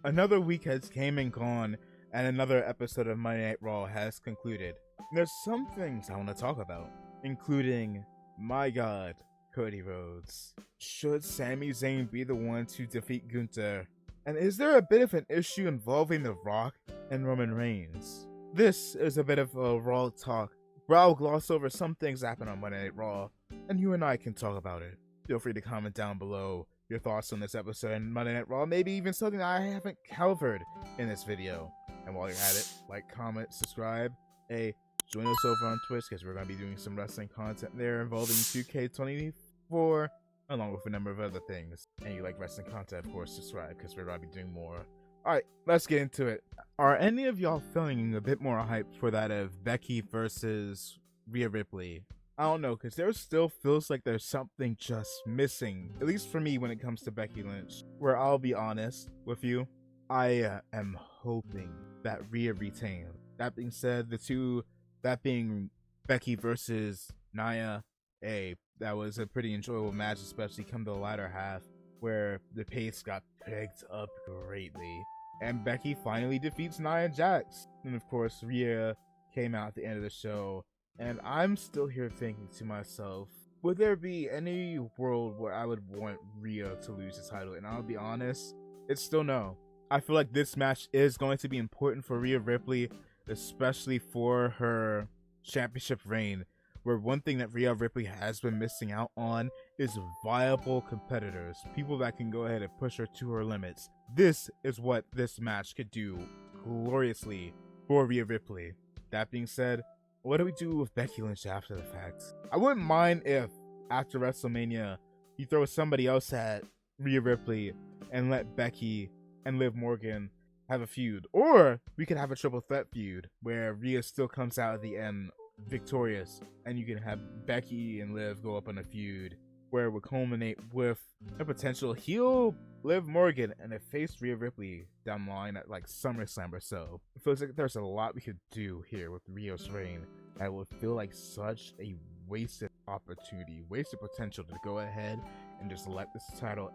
Another week has came and gone, and another episode of Monday Night Raw has concluded. There's some things I want to talk about, including, my god, Cody Rhodes. Should Sami Zayn be the one to defeat Gunther? And is there a bit of an issue involving The Rock and Roman Reigns? This is a bit of a Raw talk, where I'll gloss over some things that happen on Monday Night Raw, and you and I can talk about it. Feel free to comment down below your thoughts on this episode and Monday Night Raw, maybe even something I haven't covered in this video. And while you're at it, like, comment, subscribe, join us over on Twitch, because we're going to be doing some wrestling content there involving 2K24, along with a number of other things. And you like wrestling content, of course, subscribe, because we're going to be doing more. Alright, let's get into it. Are any of y'all feeling a bit more hyped for that of Becky versus Rhea Ripley? I don't know, because there still feels like there's something just missing, at least for me when it comes to Becky Lynch, where I'll be honest with you, I am hoping that Rhea retains. That being said, that being Becky versus Nia, that was a pretty enjoyable match, especially come to the latter half, where the pace got picked up greatly, and Becky finally defeats Nia Jax. And of course, Rhea came out at the end of the show, and I'm still here thinking to myself, would there be any world where I would want Rhea to lose the title? And I'll be honest, it's still no. I feel like this match is going to be important for Rhea Ripley, especially for her championship reign, where one thing that Rhea Ripley has been missing out on is viable competitors, people that can go ahead and push her to her limits. This is what this match could do gloriously for Rhea Ripley. That being said, what do we do with Becky Lynch after the fact? I wouldn't mind if, after WrestleMania, you throw somebody else at Rhea Ripley and let Becky and Liv Morgan have a feud. Or we could have a triple threat feud where Rhea still comes out at the end victorious, and you can have Becky and Liv go up on a feud where it would culminate with a potential heel Liv Morgan and a face Rhea Ripley down the line at like SummerSlam or so. It feels like there's a lot we could do here with Rhea's reign that would feel like such a wasted opportunity, wasted potential to go ahead and just let this title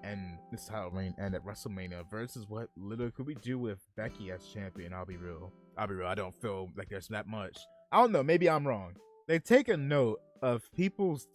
reign end at WrestleMania versus what literally could we do with Becky as champion. I'll be real, I don't feel like there's that much. I don't know, maybe I'm wrong. They take a note of people's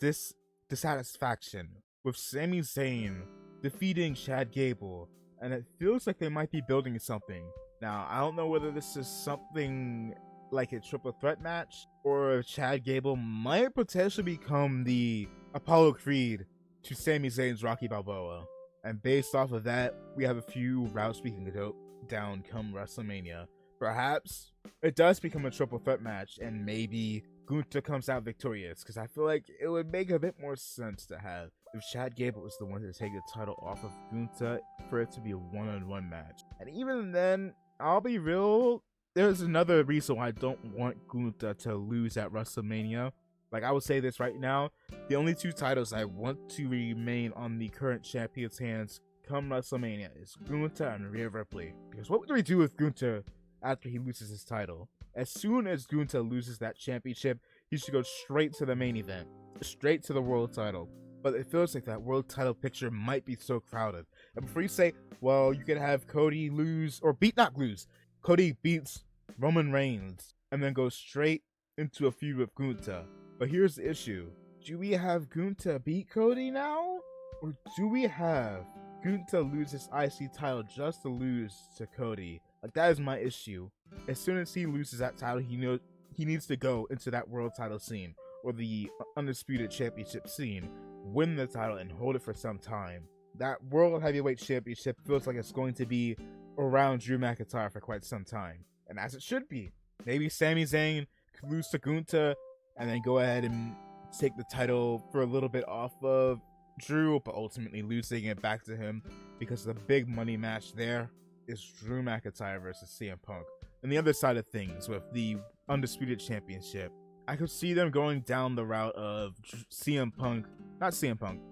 dissatisfaction with Sami Zayn defeating Chad Gable, and it feels like they might be building something. Now, I don't know whether this is something like a triple threat match, or if Chad Gable might potentially become the Apollo Creed to Sami Zayn's Rocky Balboa. And based off of that, we have a few routes we can go down come WrestleMania. Perhaps it does become a triple threat match, and maybe Gunther comes out victorious, because I feel like it would make a bit more sense to have if Chad Gable was the one to take the title off of Gunther for it to be a one-on-one match. And even then, I'll be real, there's another reason why I don't want Gunther to lose at WrestleMania. Like, I would say this right now, the only two titles I want to remain on the current champion's hands come WrestleMania is Gunther and Rhea Ripley. Because what would we do with Gunther after he loses his title? As soon as Gunther loses that championship, he should go straight to the main event, straight to the world title. But it feels like that world title picture might be so crowded. And before you say, well, you could have Cody lose, or not lose, Cody beats Roman Reigns and then goes straight into a feud with Gunther. But here's the issue. Do we have Gunther beat Cody now? Or do we have Gunther lose his IC title just to lose to Cody? Like, that is my issue. As soon as he loses that title, he knows he needs to go into that world title scene, or the Undisputed Championship scene, win the title and hold it for some time. That World Heavyweight Championship feels like it's going to be around Drew McIntyre for quite some time, and as it should be. Maybe Sami Zayn could lose to Gunther and then go ahead and take the title for a little bit off of Drew, but ultimately losing it back to him, because the big money match there is Drew McIntyre versus CM Punk. And the other side of things, with the Undisputed Championship, I could see them going down the route of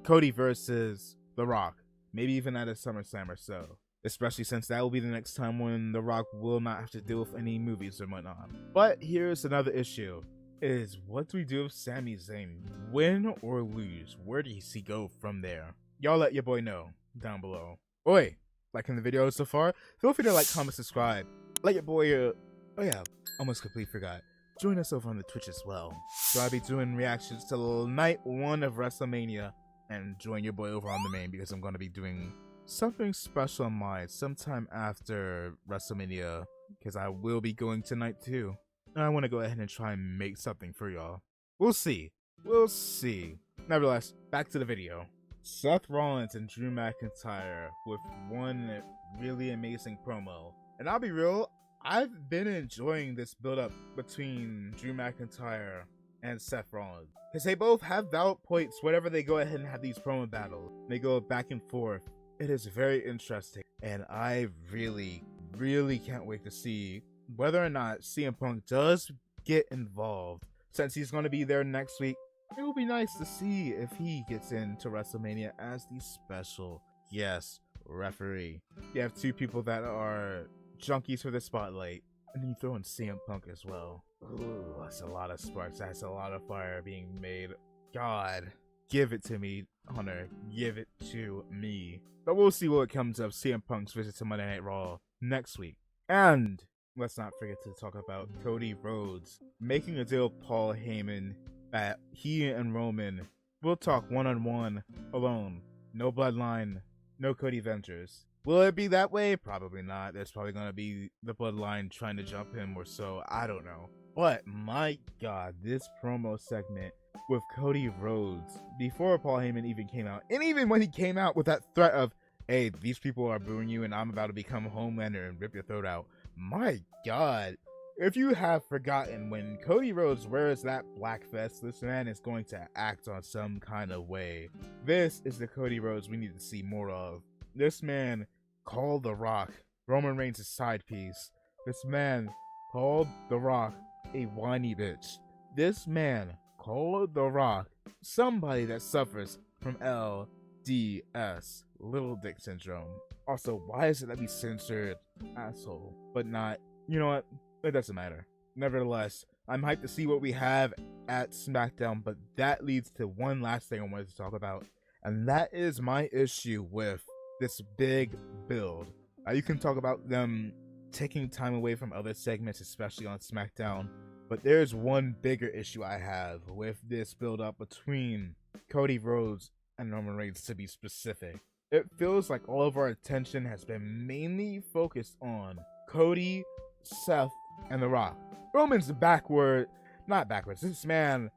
Cody versus The Rock, maybe even at a SummerSlam or so. Especially since that will be the next time when The Rock will not have to deal with any movies or whatnot. But here's another issue, is what do we do with Sami Zayn? Win or lose? Where does he go from there? Y'all let your boy know down below. Oi! liking the video so far. Feel free to like, comment, subscribe. Like your boy, oh yeah, almost completely forgot. Join us over on the Twitch as well. So I'll be doing reactions to night 1 of WrestleMania. And join your boy over on the main because I'm going to be doing something special on mine sometime after WrestleMania. Because I will be going to night 2. And I want to go ahead and try and make something for y'all. We'll see. We'll see. Nevertheless, back to the video. Seth Rollins and Drew McIntyre with one really amazing promo. And I'll be real, I've been enjoying this build-up between Drew McIntyre and Seth Rollins. Because they both have valid points whenever they go ahead and have these promo battles. They go back and forth. It is very interesting. And I really, really can't wait to see whether or not CM Punk does get involved. Since he's going to be there next week, it will be nice to see if he gets into WrestleMania as the special guest referee. You have two people that are junkies for the spotlight, and then you throw in CM Punk as well. Ooh, that's a lot of sparks. That's a lot of fire being made. God, give it to me, Hunter. Give it to me. But we'll see what comes of CM Punk's visit to Monday Night Raw next week. And let's not forget to talk about Cody Rhodes making a deal with Paul Heyman that he and Roman will talk one-on-one alone. No bloodline, no Cody Ventures. Will it be that way? Probably not. There's probably going to be the bloodline trying to jump him or so. I don't know. But my God, this promo segment with Cody Rhodes before Paul Heyman even came out, and even when he came out with that threat of, hey, these people are booing you and I'm about to become Homelander and rip your throat out. My God. If you have forgotten, when Cody Rhodes wears that black vest, this man is going to act on some kind of way. This is the Cody Rhodes we need to see more of. This man called The Rock Roman Reigns' side piece. This man called The Rock a whiny bitch. This man called The Rock somebody that suffers from LDS, Little Dick Syndrome. Also, why is it that we censored asshole, but not, you know what? It doesn't matter. Nevertheless, I'm hyped to see what we have at SmackDown, but that leads to one last thing I wanted to talk about, and that is my issue with this big build. You can talk about them taking time away from other segments, especially on SmackDown, but there's one bigger issue I have with this build up between Cody Rhodes and Roman Reigns, to be specific. It feels like all of our attention has been mainly focused on Cody, Seth, and The Rock. Roman's not backwards. This man,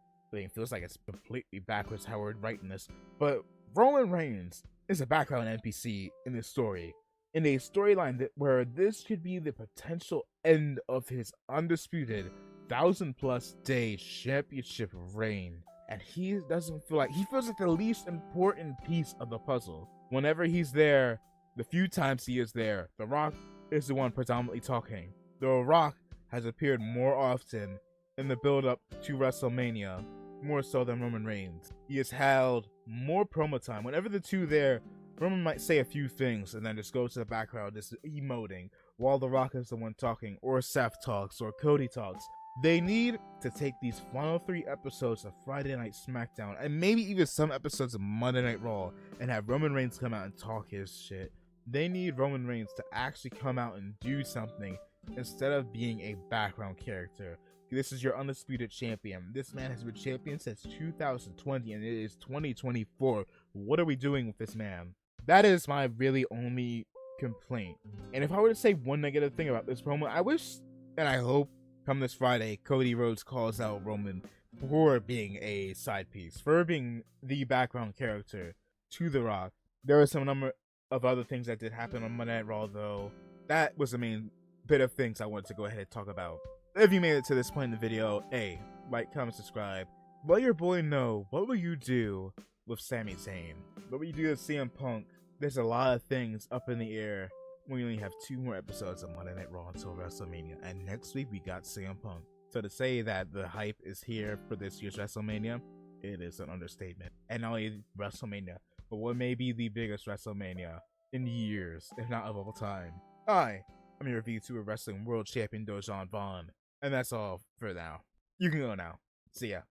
feels like it's completely backwards how we're writing this, but Roman Reigns is a background NPC in this story, in a storyline where this could be the potential end of his undisputed 1,000+ day championship reign, and he doesn't feel like, he feels like the least important piece of the puzzle. Whenever he's there, the few times he is there, The Rock is the one predominantly talking. The Rock has appeared more often in the build-up to WrestleMania, more so than Roman Reigns. He has held more promo time. Whenever the two there, Roman might say a few things and then just go to the background just emoting, while The Rock is the one talking, or Seth talks, or Cody talks. They need to take these final 3 episodes of Friday Night SmackDown, and maybe even some episodes of Monday Night Raw, and have Roman Reigns come out and talk his shit. They need Roman Reigns to actually come out and do something instead of being a background character. This is your undisputed champion. This man has been champion since 2020 and it is 2024. What are we doing with this man? That is my really only complaint. And if I were to say one negative thing about this promo, I wish and I hope come this Friday, Cody Rhodes calls out Roman for being a side piece, for being the background character to The Rock. There are some number of other things that did happen on Monday Night Raw, though. That was the main bit of things I wanted to go ahead and talk about. If you made it to this point in the video, A, like, comment, subscribe. Let your boy know, what will you do with Sami Zayn? What will you do with CM Punk? There's a lot of things up in the air. We only have 2 more episodes of Monday Night Raw until WrestleMania, and next week we got CM Punk. So to say that the hype is here for this year's WrestleMania, it is an understatement. And not only WrestleMania, but what may be the biggest WrestleMania in years, if not of all time. I'm your VTuber Wrestling World Champion Dojon Vaughn, and that's all for now. You can go now. See ya.